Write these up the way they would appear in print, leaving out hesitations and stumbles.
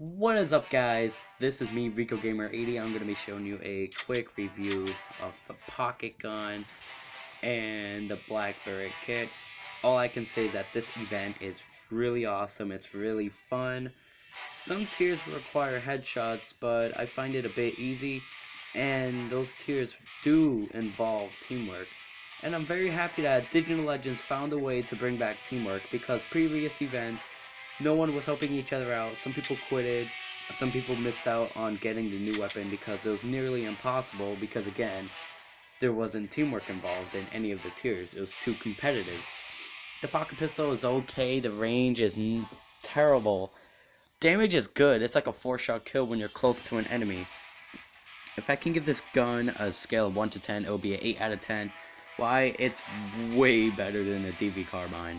What is up, guys? This is me, Rico Gamer 80. I'm going to be showing you a quick review of the pocket gun and the black beret kit. All I can say is that this event is really awesome. It's really fun. Some tiers require headshots, but I find it a bit easy, and those tiers do involve teamwork. And I'm very happy that Digital Legends found a way to bring back teamwork, because previous events, no one was helping each other out. Some people quitted, some people missed out on getting the new weapon because it was nearly impossible, because again, there wasn't teamwork involved in any of the tiers. It was too competitive. The pocket pistol is okay, the range is terrible. Damage is good. It's like a 4-shot kill when you're close to an enemy. If I can give this gun a scale of 1 to 10, it will be an 8 out of 10. Why? It's way better than a DV carbine.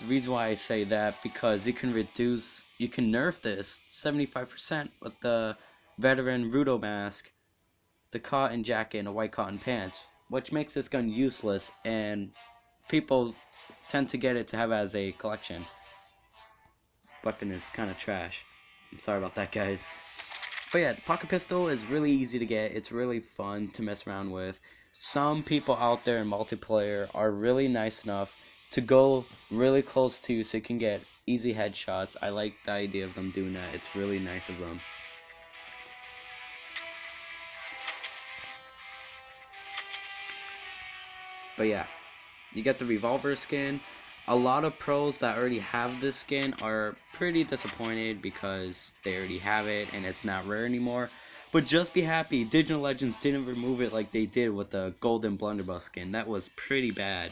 The reason why I say that, because you can nerf this 75% with the veteran Rudo mask, the cotton jacket, and the white cotton pants, which makes this gun useless, and people tend to get it to have as a collection. Weapon is kind of trash. I'm sorry about that, guys. But yeah, the pocket pistol is really easy to get. It's really fun to mess around with. Some people out there in multiplayer are really nice enough to go really close to you so you can get easy headshots. I like the idea of them doing that. It's really nice of them. But yeah, you get the revolver skin. A lot of pros that already have this skin are pretty disappointed because they already have it and it's not rare anymore. But just be happy, Digital Legends didn't remove it like they did with the golden blunderbuss skin. That was pretty bad.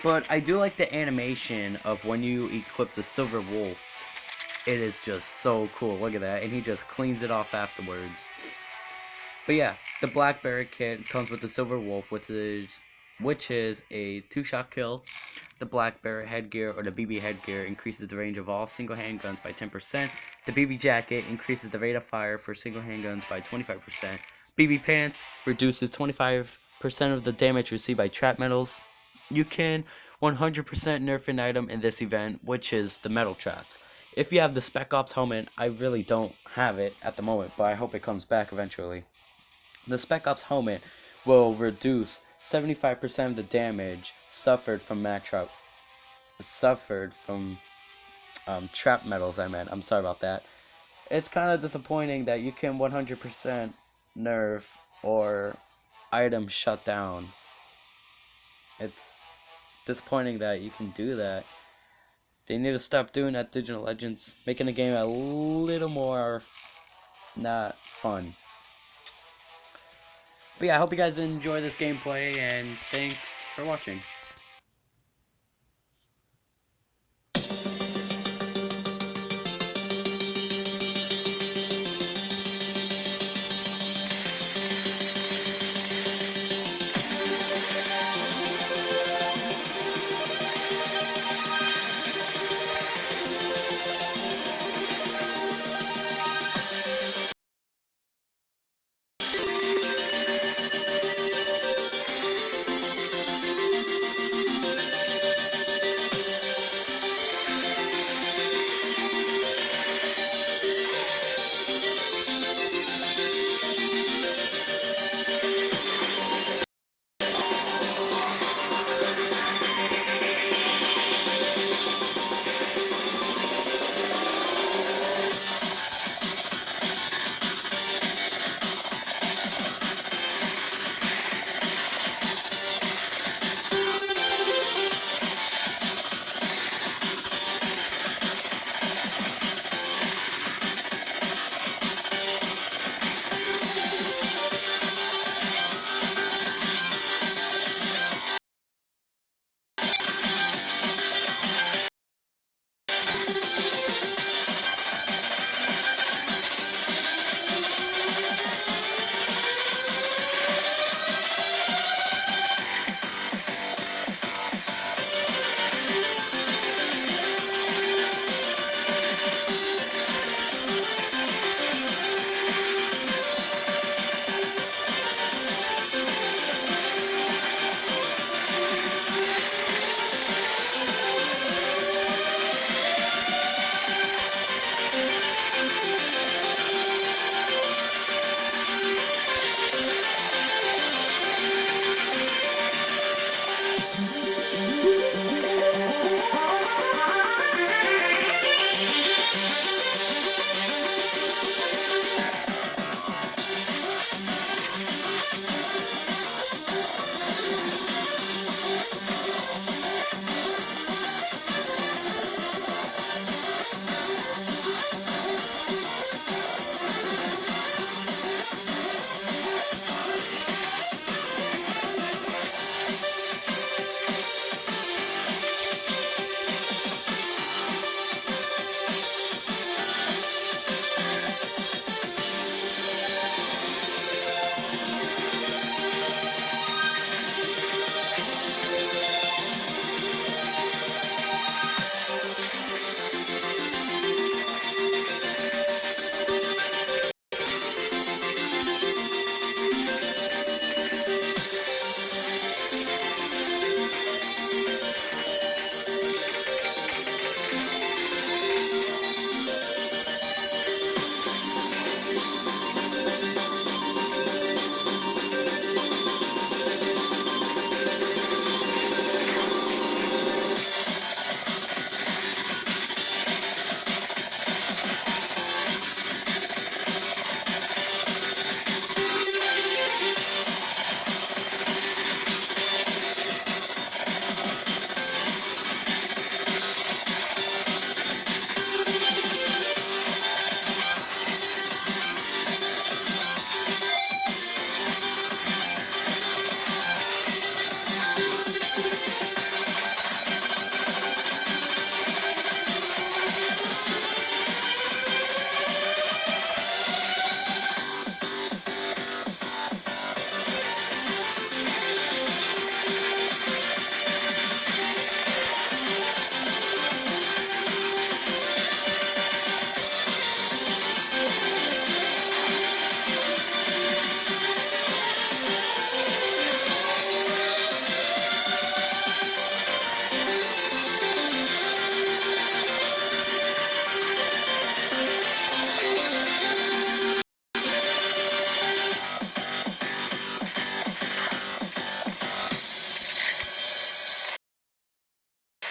But I do like the animation of when you equip the silver wolf. It is just so cool. Look at that. And he just cleans it off afterwards. But yeah, the black beret kit comes with the silver wolf, which is a 2-shot kill. The black beret headgear, or the BB headgear, increases the range of all single handguns by 10%. The BB jacket increases the rate of fire for single handguns by 25%. BB pants reduces 25% of the damage received by trap metals. You can 100% nerf an item in this event, which is the metal traps. If you have the Spec Ops helmet, I really don't have it at the moment, but I hope it comes back eventually. The Spec Ops helmet will reduce 75% of the damage suffered from trap metals. I'm sorry about that. It's kind of disappointing that you can 100% nerf or item shut down. It's disappointing that you can do that. They need to stop doing that, Digital Legends, making the game a little more not fun. But yeah, I hope you guys enjoy this gameplay, and thanks for watching.